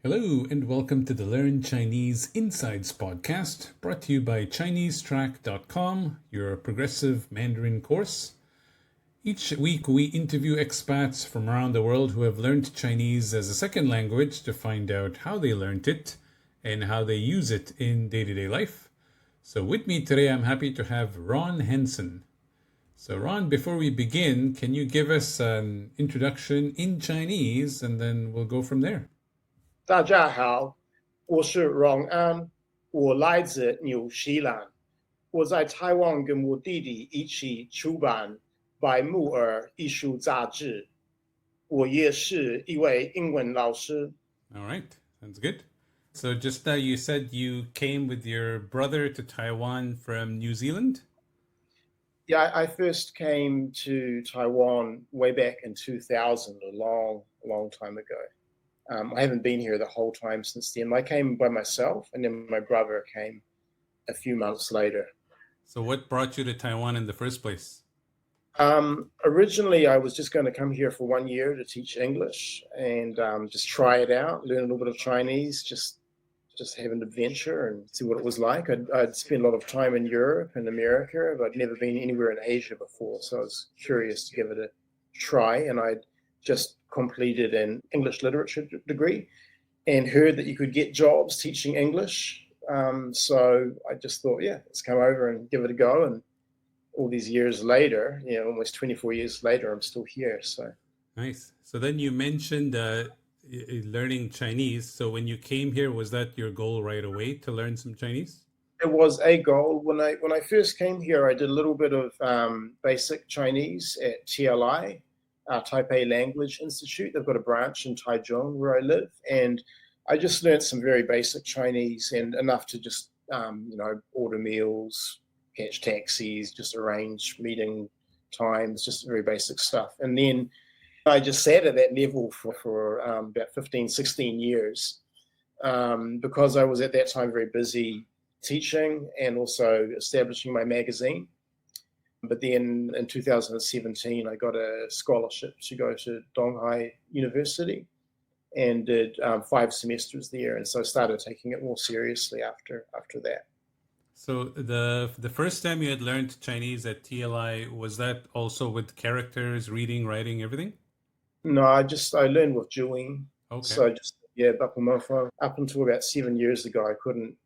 Hello, and welcome to the Learn Chinese Insights podcast, brought to you by ChineseTrack.com, your progressive Mandarin course. Each week, we interview expats from around the world who have learned Chinese as a second language to find out how they learned it and how they use it in day-to-day life. So with me today, I'm happy to have Ron Henson. So Ron, before we begin, can you give us an introduction in Chinese, and then we'll go from there? 大家好，我是荣安，我来自纽西兰。我在台湾跟我弟弟一起出版《百慕尔艺术杂志》。我也是一位英文老师。All right, sounds good. So just you said you came with your brother to Taiwan from New Zealand? Yeah, I first came to Taiwan way back in 2000, a long time ago. I haven't been here the whole time since then. I came by myself, and then my brother came a few months later. So what brought you to Taiwan in the first place? Originally, I was just going to come here for 1 year to teach English and just try it out, learn a little bit of Chinese, just have an adventure and see what it was like. I'd spent a lot of time in Europe and America, but I'd never been anywhere in Asia before, so I was curious to give it a try. And I'd just completed an English literature degree and heard that you could get jobs teaching English. So I just thought, yeah, let's come over and give it a go. And all these years later, almost 24 years later, I'm still here. So Nice. So then you mentioned learning Chinese. So when you came here, was that your goal right away to learn some Chinese? it was a goal. When I first came here, I did a little bit of basic Chinese at TLI, Taipei Language Institute. They've got a branch in Taichung where I live, and I just learned some very basic Chinese and enough to just order meals, catch taxis, just arrange meeting times, just very basic stuff. And then I just sat at that level for about 15, 16 years because I was at that time very busy teaching and also establishing my magazine. But then in 2017, I got a scholarship to go to Donghai University and did 5 semesters there. And so I started taking it more seriously after that. So the first time you had learned Chinese at TLI, was that also with characters, reading, writing, everything? No, I learned with doing. Okay. So up until about 7 years ago, I couldn't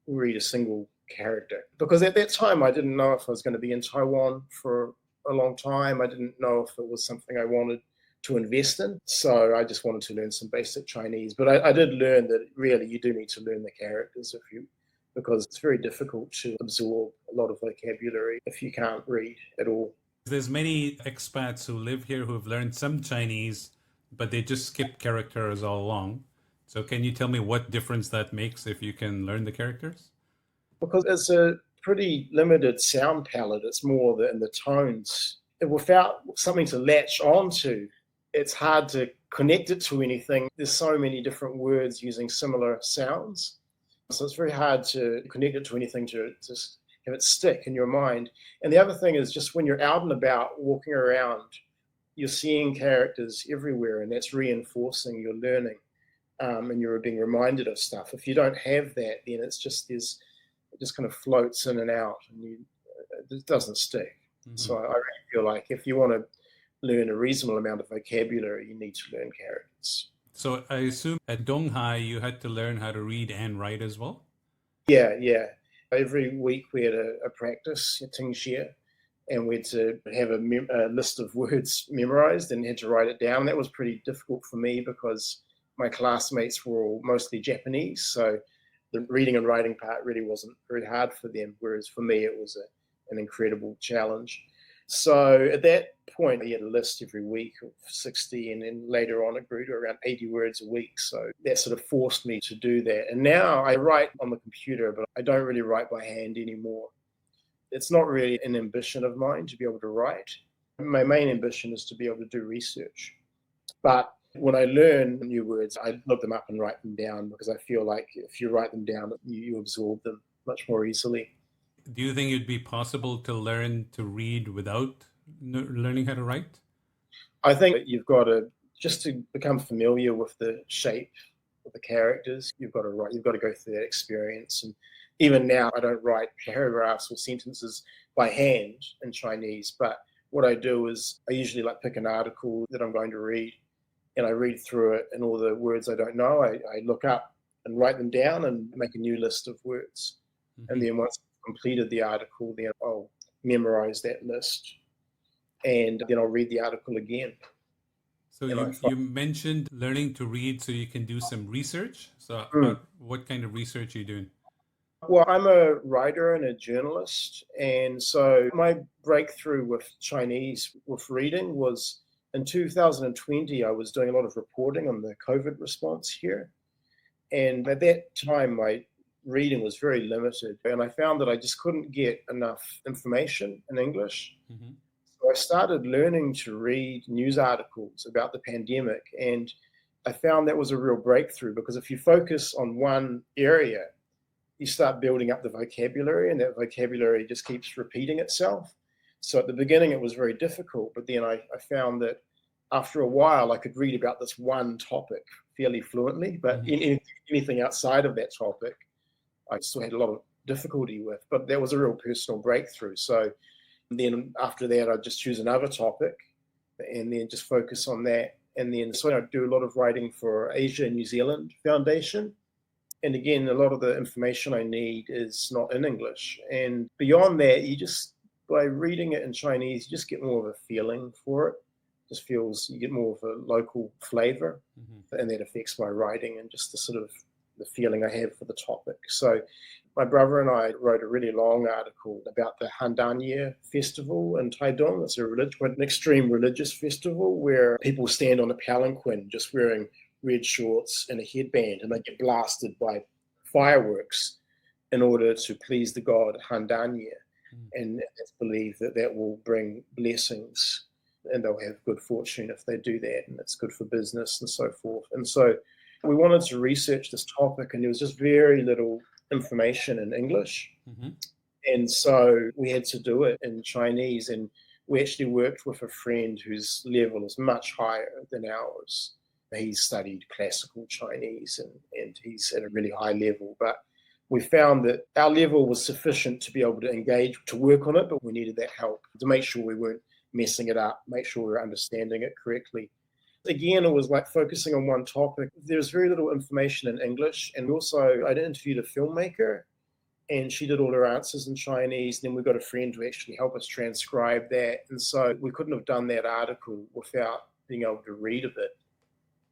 read a single character because at that time I didn't know if I was going to be in Taiwan for a long time. I didn't know if it was something I wanted to invest in. So I just wanted to learn some basic Chinese. But I did learn that really you do need to learn the characters because it's very difficult to absorb a lot of vocabulary if you can't read at all. There's many expats who live here who have learned some Chinese, but they just skip characters all along. So can you tell me what difference that makes if you can learn the characters? Because it's a pretty limited sound palette. It's more in the tones. Without something to latch onto, it's hard to connect it to anything. There's so many different words using similar sounds. So it's very hard to connect it to anything to just have it stick in your mind. And the other thing is just when you're out and about walking around, you're seeing characters everywhere, and that's reinforcing your learning. And you're being reminded of stuff. If you don't have that, then it just kind of floats in and out, and it doesn't stick. Mm-hmm. So I really feel like if you want to learn a reasonable amount of vocabulary, you need to learn characters. So I assume at Donghai you had to learn how to read and write as well? Yeah. Every week we had a practice, a Tingxie, and we had to have a list of words memorized and had to write it down. That was pretty difficult for me because my classmates were all mostly Japanese, so the reading and writing part really wasn't very hard for them, whereas for me it was an incredible challenge. So at that point, I had a list every week of 60, and then later on it grew to around 80 words a week. So that sort of forced me to do that. And now I write on the computer, but I don't really write by hand anymore. It's not really an ambition of mine to be able to write. My main ambition is to be able to do research. But when I learn new words, I look them up and write them down because I feel like if you write them down, you absorb them much more easily. Do you think it'd be possible to learn to read without learning how to write? I think you've got to, just to become familiar with the shape with the characters. You've got to write, you've got to go through that experience. And even now, I don't write paragraphs or sentences by hand in Chinese, but what I do is I usually like pick an article that I'm going to read, and I read through it, and all the words I don't know, I look up and write them down and make a new list of words. Mm-hmm. And then once I've completed the article, then I'll memorize that list, and then I'll read the article again. So you mentioned learning to read so you can do some research. So what kind of research are you doing? Well, I'm a writer and a journalist, and so my breakthrough with Chinese, with reading, was in 2020. I was doing a lot of reporting on the COVID response here, and at that time, my reading was very limited, and I found that I just couldn't get enough information in English. Mm-hmm. So I started learning to read news articles about the pandemic, and I found that was a real breakthrough, because if you focus on one area, you start building up the vocabulary, and that vocabulary just keeps repeating itself. So at the beginning, it was very difficult, but then I found that after a while, I could read about this one topic fairly fluently, but anything outside of that topic, I still had a lot of difficulty with. But that was a real personal breakthrough. So then after that, I'd just choose another topic and then just focus on that. And then so I do a lot of writing for Asia and New Zealand Foundation. And again, a lot of the information I need is not in English. And beyond that, you just, by reading it in Chinese, you just get more of a feeling for it. Just feels, you get more of a local flavor, and that affects my writing and just the sort of the feeling I have for the topic. So my brother and I wrote a really long article about the Handanya festival in Taiwan. It's an extreme religious festival where people stand on a palanquin just wearing red shorts and a headband, and they get blasted by fireworks in order to please the god Handanya. And it's believed that that will bring blessings, and they'll have good fortune if they do that, and it's good for business and so forth. And so we wanted to research this topic, and there was just very little information in English. And so we had to do it in Chinese, and we actually worked with a friend whose level is much higher than ours. He's studied classical Chinese, and he's at a really high level. But we found that our level was sufficient to be able to engage, to work on it, but we needed that help to make sure we weren't messing it up, make sure we were understanding it correctly. Again, it was like focusing on one topic. There's very little information in English. And also, I interviewed a filmmaker, and she did all her answers in Chinese. Then we got a friend to actually help us transcribe that. And so we couldn't have done that article without being able to read a bit.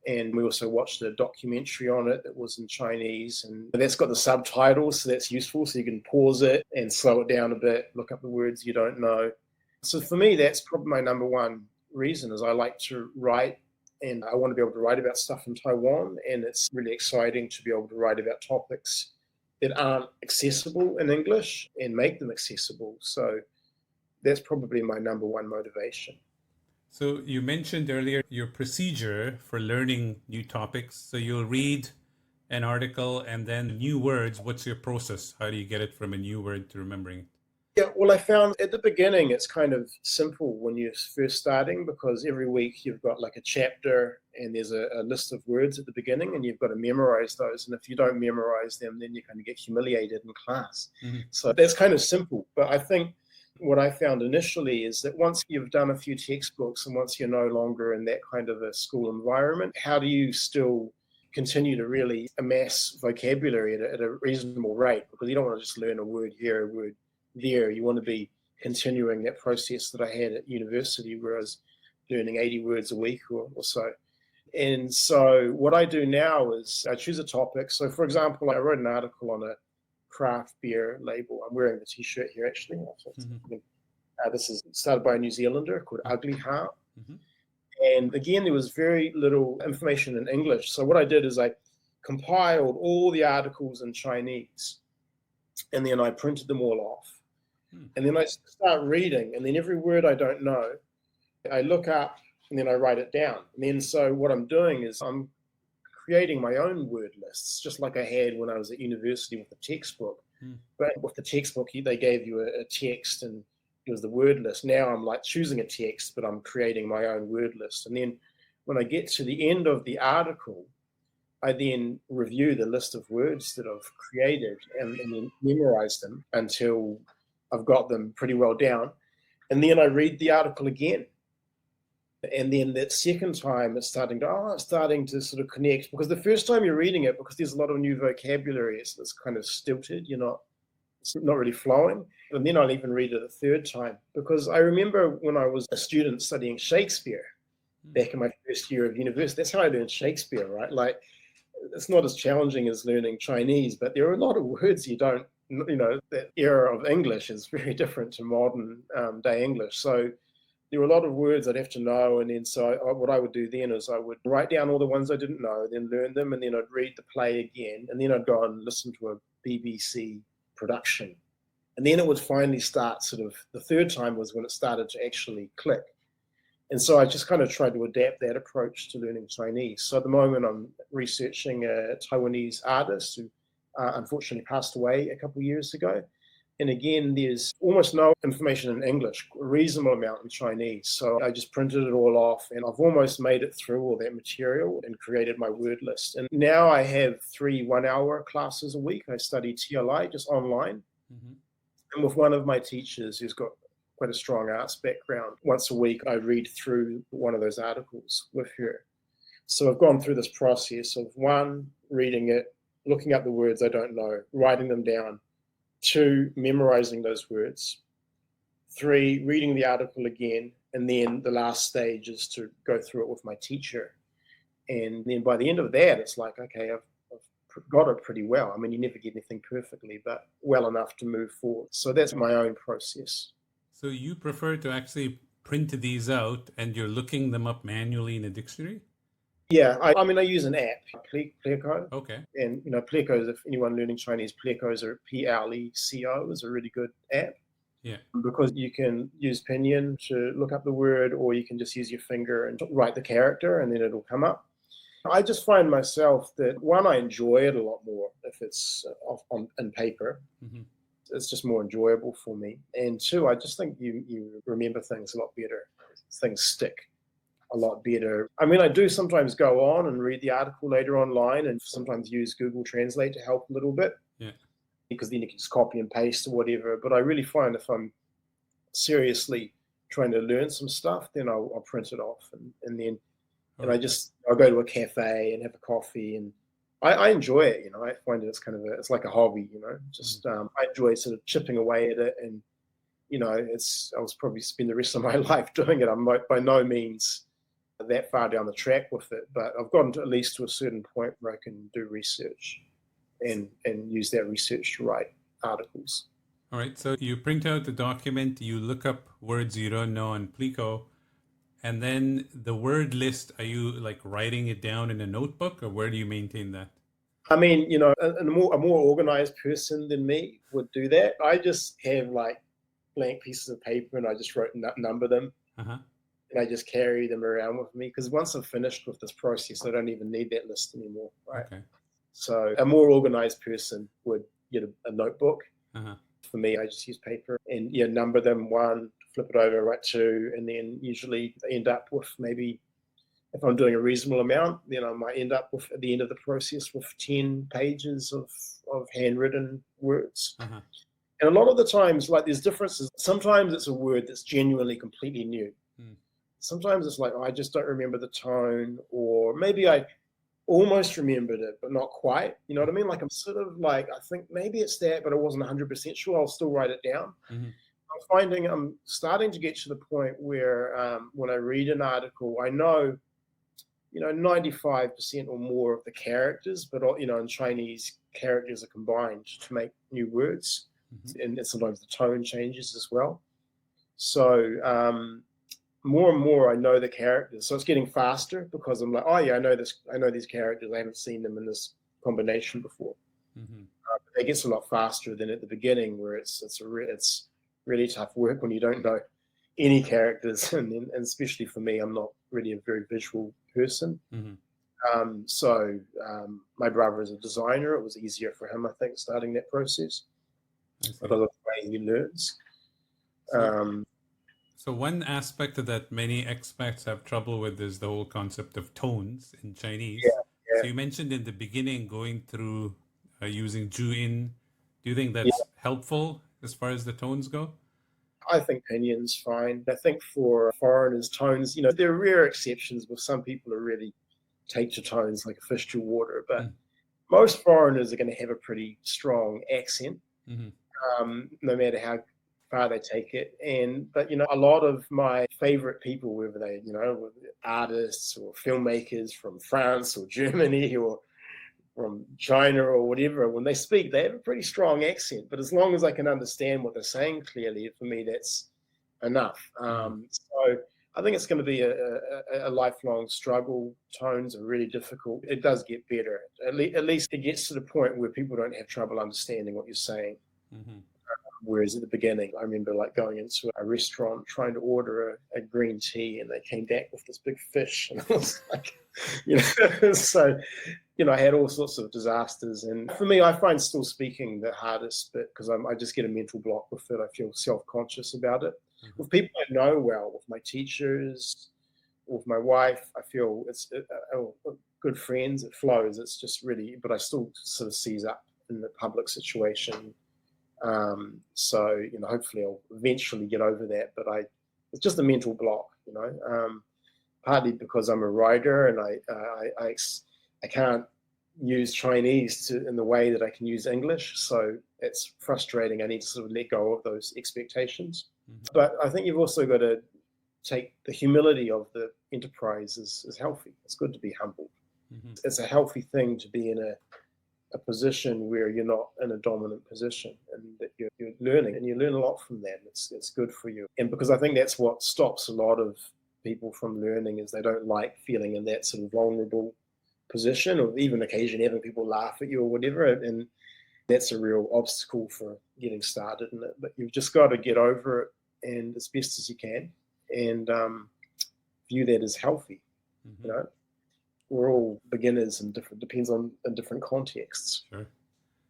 And we also watched a documentary on it that was in Chinese, and that's got the subtitles, so that's useful. So you can pause it and slow it down a bit, look up the words you don't know. So for me, that's probably my number one reason, is I like to write, and I want to be able to write about stuff in Taiwan. And it's really exciting to be able to write about topics that aren't accessible in English and make them accessible. So that's probably my number one motivation. So you mentioned earlier your procedure for learning new topics. So you'll read an article and then new words. What's your process? How do you get it from a new word to remembering it? Yeah, well, I found at the beginning it's kind of simple when you're first starting, because every week you've got like a chapter and there's a list of words at the beginning, and you've got to memorize those. And if you don't memorize them, then you kind of get humiliated in class. So that's kind of simple. But I think what I found initially is that once you've done a few textbooks and once you're no longer in that kind of a school environment, how do you still continue to really amass vocabulary at a reasonable rate? Because you don't want to just learn a word here, a word there. You want to be continuing that process that I had at university, where I was learning 80 words a week or so. And so what I do now is I choose a topic. So for example, I wrote an article on a craft beer label. I'm wearing the t-shirt here actually. This is started by a New Zealander called Ugly Heart. And again, there was very little information in English. So what I did is I compiled all the articles in Chinese, and then I printed them all off. And then I start reading, and then every word I don't know, I look up and then I write it down. And then so what I'm doing is I'm creating my own word lists, just like I had when I was at university with the textbook. But with the textbook, they gave you a text and it was the word list. Now I'm like choosing a text, but I'm creating my own word list. And then when I get to the end of the article, I then review the list of words that I've created and then memorize them until I've got them pretty well down. And then I read the article again. And then that second time it's starting to sort of connect, because the first time you're reading it, because there's a lot of new vocabulary, it's kind of stilted, it's not really flowing. And then I'll even read it a third time, because I remember when I was a student studying Shakespeare back in my first year of university, that's how I learned Shakespeare, right? Like, it's not as challenging as learning Chinese, but there are a lot of words you don't, that era of English is very different to modern day English. So there were a lot of words I'd have to know. And then what I would do then is I would write down all the ones I didn't know, then learn them, and then I'd read the play again. And then I'd go and listen to a BBC production. And then it would finally start the third time was when it started to actually click. And so I just kind of tried to adapt that approach to learning Chinese. So at the moment, I'm researching a Taiwanese artist who unfortunately passed away a couple of years ago. And again, there's almost no information in English, a reasonable amount in Chinese. So I just printed it all off, and I've almost made it through all that material and created my word list. And now I have 3 one-hour classes a week. I study TLI just online. Mm-hmm. And with one of my teachers who's got quite a strong arts background, once a week I read through one of those articles with her. So I've gone through this process of 1, reading it, looking up the words I don't know, writing them down. 2, memorizing those words. 3, reading the article again. And then the last stage is to go through it with my teacher. And then by the end of that, it's like, okay, I've got it pretty well. I mean, you never get anything perfectly, but well enough to move forward. So that's my own process. So you prefer to actually print these out and you're looking them up manually in a dictionary? Yeah, I use an app, Pleco. Okay. And, Pleco, if anyone learning Chinese, Pleco is Pleco is a really good app. Yeah. Because you can use Pinyin to look up the word, or you can just use your finger and write the character and then it'll come up. I just find myself that, 1, I enjoy it a lot more if it's on paper. Mm-hmm. It's just more enjoyable for me. And 2, I just think you remember things a lot better. Things stick a lot better. I mean, I do sometimes go on and read the article later online and sometimes use Google Translate to help a little bit. Yeah. Because then you can just copy and paste or whatever. But I really find if I'm seriously trying to learn some stuff, then I'll print it off and then I'll go to a cafe and have a coffee, and I enjoy it. I find it's like a hobby. I enjoy sort of chipping away at it, and I'll probably spend the rest of my life doing it. I'm by no means that far down the track with it, but I've gotten to at least to a certain point where I can do research and use that research to write articles. All right. So you print out the document, you look up words you don't know on Pleco, and then the word list, are you like writing it down in a notebook, or where do you maintain that? I mean, a more organized person than me would do that. I just have like blank pieces of paper and I just number them. Uh-huh. And I just carry them around with me, because once I'm finished with this process, I don't even need that list anymore, right? Okay. So a more organized person would get a notebook. Uh-huh. For me, I just use paper and number them 1, flip it over, write 2, and then usually end up with, maybe if I'm doing a reasonable amount, then I might end up with, at the end of the process, with 10 pages of handwritten words. Uh-huh. And a lot of the times, like, there's differences. Sometimes it's a word that's genuinely completely new. Sometimes it's like, I just don't remember the tone, or maybe I almost remembered it, but not quite. You know what I mean? Like, I'm sort of like, I think maybe it's that, but I wasn't 100% sure. I'll still write it down. Mm-hmm. I'm finding I'm starting to get to the point where when I read an article, I know, 95% or more of the characters, but, in Chinese, characters are combined to make new words. Mm-hmm. And sometimes the tone changes as well. So, more and more I know the characters, so it's getting faster, because I'm like, oh yeah, I know these characters. I haven't seen them in this combination before. Mm-hmm. But it gets a lot faster than at the beginning, where it's really tough work when you don't know any characters, and especially for me, I'm not really a very visual person. Mm-hmm. So my brother is a designer. It was easier for him, I think, starting that process. But I love the way he learns. So one aspect that many expats have trouble with is the whole concept of tones in Chinese. Yeah. So you mentioned in the beginning going through using Juin. Do you think Yeah, that's helpful as far as the tones go? I think pinyin's fine. I think for foreigners, tones, there are rare exceptions where some people are really take to tones like a fish to water, but Mm, most foreigners are going to have a pretty strong accent, mhm, no matter how far they take it. But a lot of my favorite people, whether they, artists or filmmakers from France or Germany or from China or whatever, when they speak, they have a pretty strong accent. But as long as I can understand what they're saying clearly, for me, that's enough. mhm, So I think it's going to be a lifelong struggle. Tones are really difficult. It does get better. At least it gets to the point where people don't have trouble understanding what you're saying. mhm. Whereas at the beginning, I remember like going into a restaurant trying to order a green tea, and they came back with this big fish, and I was like, so I had all sorts of disasters. And for me, I find still speaking the hardest bit because I just get a mental block with it. I feel self-conscious about it. Mhm. With people I know well, with my teachers, with my wife, I feel it's good friends. It flows. It's just really, but I still sort of seize up in the public situation. So hopefully I'll eventually get over that. But it's just a mental block. Partly because I'm a writer and I can't use Chinese in the way that I can use English. So it's frustrating. I need to sort of let go of those expectations. Mhm. But I think you've also got to take the humility of the enterprise is healthy. It's good to be humble. Mhm. It's a healthy thing to be in a position where you're not in a dominant position and that you're learning, and you learn a lot from that. It's good for you. And because I think that's what stops a lot of people from learning is they don't like feeling in that sort of vulnerable position, or even occasionally having people laugh at you or whatever. And that's a real obstacle for getting started in it. But you've just got to get over it and as best as you can, and view that as healthy. You Mhm. know, we're all beginners and different, depends on in different contexts. Sure.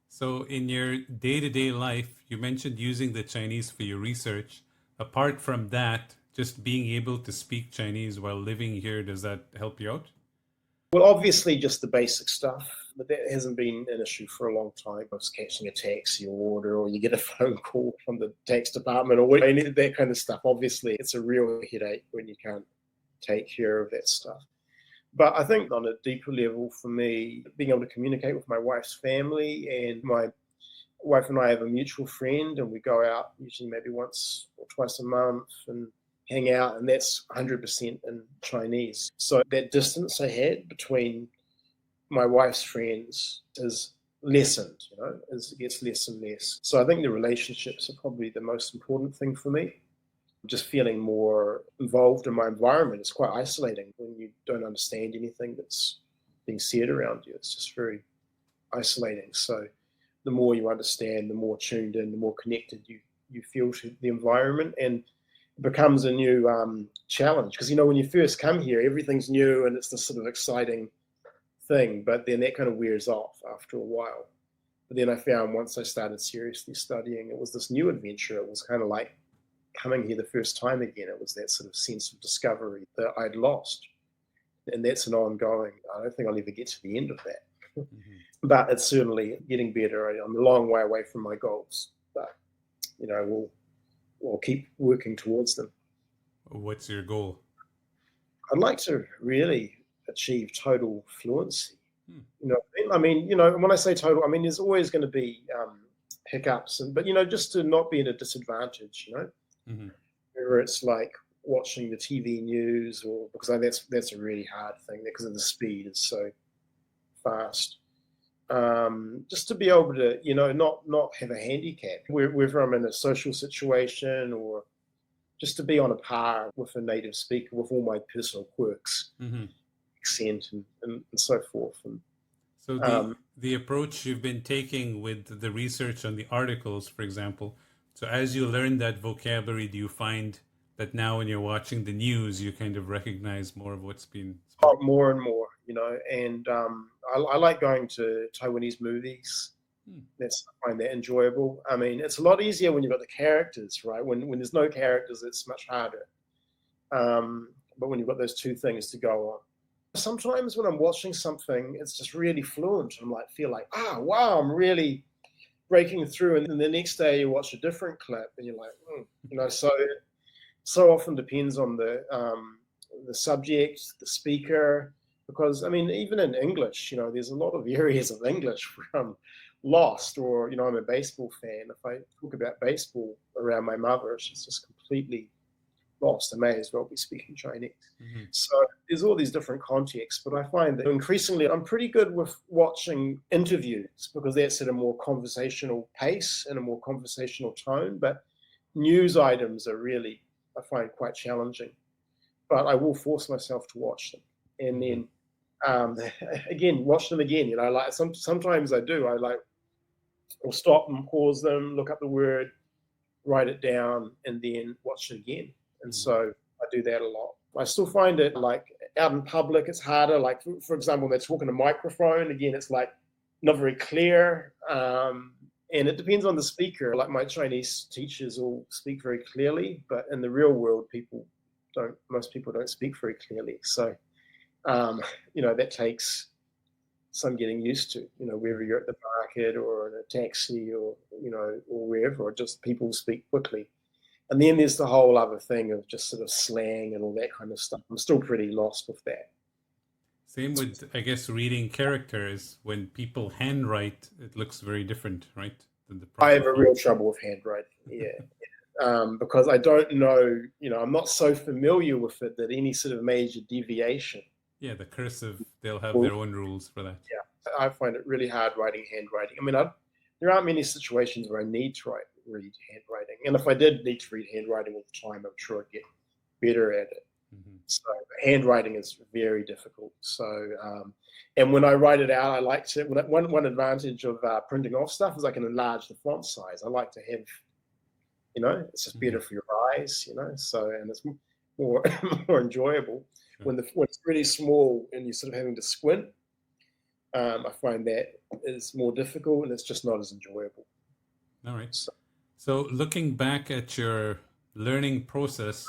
So in your day-to-day life, you mentioned using the Chinese for your research. Apart from that, just being able to speak Chinese while living here, does that help you out? Well, obviously, just the basic stuff, but that hasn't been an issue for a long time. I was catching a taxi or order, or you get a phone call from the tax department, or any of that kind of stuff. Obviously, it's a real headache when you can't take care of that stuff. But I think on a deeper level, for me, being able to communicate with my wife's family, and my wife and I have a mutual friend, and we go out usually maybe once or twice a month and hang out, and that's 100% in Chinese. So that distance I had between my wife's friends is lessened, as it gets less and less. So I think the relationships are probably the most important thing for me. Just feeling more involved in my environment. It's quite isolating when you don't understand anything that's being said around you. It's just very isolating. So the more you understand, the more tuned in, the more connected you feel to the environment, and it becomes a new challenge. Because when you first come here, everything's new and it's this sort of exciting thing, but then that kind of wears off after a while. But then I found once I started seriously studying, it was this new adventure. It was kind of like coming here the first time again. It was that sort of sense of discovery that I'd lost, and that's an ongoing. I don't think I'll ever get to the end of that. Mhm. But it's certainly getting better. I'm a long way away from my goals, but we'll keep working towards them. What's your goal? I'd like to really achieve total fluency. Hmm. I mean, when I say total, I mean there's always going to be hiccups, but just to not be at a disadvantage. Mhm. Where it's like watching the TV news, or because that's a really hard thing because of the speed is so fast. Just to be able to, not have a handicap, whether I'm in a social situation or just to be on a par with a native speaker with all my personal quirks, Mhm. accent, and so forth. And So um, the approach you've been taking with the research on the articles, for example, so as you learn that vocabulary, do you find that now when you're watching the news, you kind of recognize more of what's been spoken? more and more, and I like going to Taiwanese movies. Hmm. I find that enjoyable. I mean, it's a lot easier when you've got the characters, right? When there's no characters, it's much harder. But when you've got those two things to go on, Sometimes when I'm watching something, it's just really fluent. I'm like, feel like, wow, I'm really breaking through. And then the next day you watch a different clip and you're like, so often depends on the subject, the speaker, because I mean, even in English, there's a lot of areas of English where I'm lost, or I'm a baseball fan. If I talk about baseball around my mother, she's just completely lost. I may as well be speaking Chinese. Mm-hmm. So there's all these different contexts, but I find that increasingly I'm pretty good with watching interviews because that's at a more conversational pace and a more conversational tone. But news items are really, I find, quite challenging. But I will force myself to watch them, and then again watch them again. Like sometimes I do. I'll stop and pause them, look up the word, write it down, and then watch it again. And so I do that a lot. I still find it like out in public, it's harder. Like for example, when they're talking to microphone, again, it's like not very clear. And it depends on the speaker. Like my Chinese teachers all speak very clearly, but in the real world, most people don't speak very clearly. So, that takes some getting used to, whether you're at the market or in a taxi or wherever, or just people speak quickly. And then there's the whole other thing of just sort of slang and all that kind of stuff. I'm still pretty lost with that. Same with, I guess, reading characters. When people handwrite, it looks very different, right? Than the I have a proper real trouble with handwriting, because I don't know, I'm not so familiar with it that any sort of major deviation. Yeah, the cursive, they'll have their own rules for that. Yeah, I find it really hard writing handwriting. I mean, there aren't many situations where I need to read handwriting. And if I did need to read handwriting all the time, I'm sure I'd get better at it. Mm-hmm. So handwriting is very difficult. So, and when I write it out, I like to, one advantage of printing off stuff is I can enlarge the font size. I like to have, it's just better for your eyes, so, and it's more, more enjoyable. When it's really small and you're sort of having to squint, I find that is more difficult and it's just not as enjoyable. All right. So looking back at your learning process,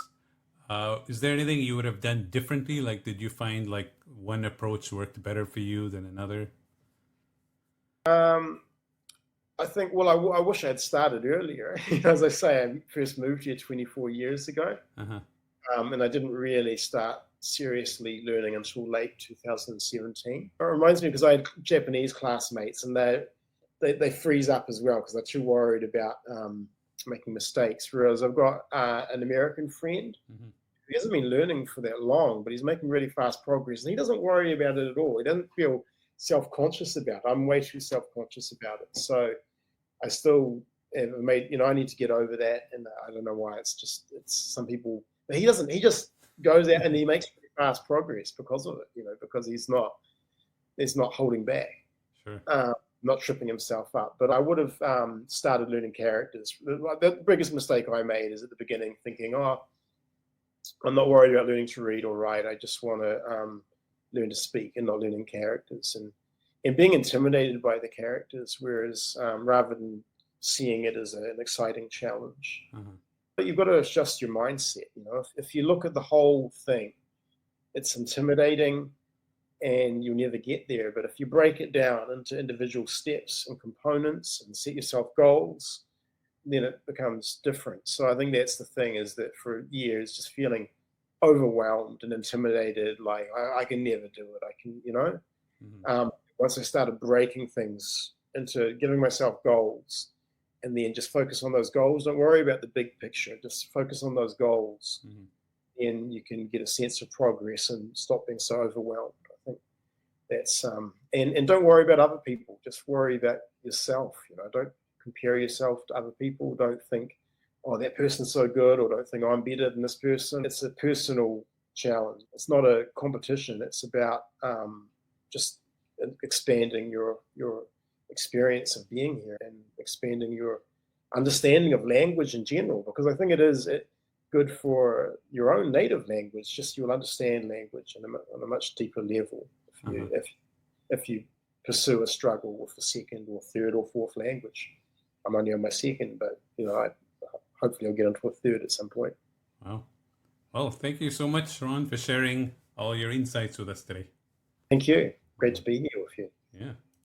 is there anything you would have done differently? Like, did you find like one approach worked better for you than another? I think, well, I wish I had started earlier. As I say, I first moved here 24 years ago. Uh-huh. And I didn't really start seriously learning until late 2017. It reminds me because I had Japanese classmates and they freeze up as well because they're too worried about making mistakes. Whereas I've got an American friend who hasn't been learning for that long, but he's making really fast progress. And he doesn't worry about it at all. He doesn't feel self-conscious about it. I'm way too self-conscious about it. So I still have made, I need to get over that. And I don't know why. It's some people, but he doesn't, he just goes out and he makes pretty fast progress because of it, because he's not holding back. Sure. Not tripping himself up. But I would have started learning characters. The biggest mistake I made is at the beginning thinking, I'm not worried about learning to read or write. I just want to learn to speak and not learning characters. And being intimidated by the characters, whereas rather than seeing it as an exciting challenge. But you've got to adjust your mindset. If you look at the whole thing, it's intimidating and you'll never get there. But if you break it down into individual steps and components and set yourself goals, then it becomes different. So I think that's the thing, is that for years, just feeling overwhelmed and intimidated, like I can never do it. I can, once I started breaking things into giving myself goals and then just focus on those goals, don't worry about the big picture, just focus on those goals. And you can get a sense of progress and stop being so overwhelmed. I think that's, and don't worry about other people, just worry about yourself. Don't compare yourself to other people. Don't think, that person's so good, or don't think I'm better than this person. It's a personal challenge. It's not a competition. It's about just expanding your experience of being here and expanding your understanding of language in general, because I think it is good for your own native language. Just you'll understand language on a much deeper level if you pursue a struggle with the second or third or fourth language. I'm only on my second, but hopefully I'll get into a third at some point. Wow. Well, thank you so much, Ron, for sharing all your insights with us today. Thank you. Great to be here with you. Yeah.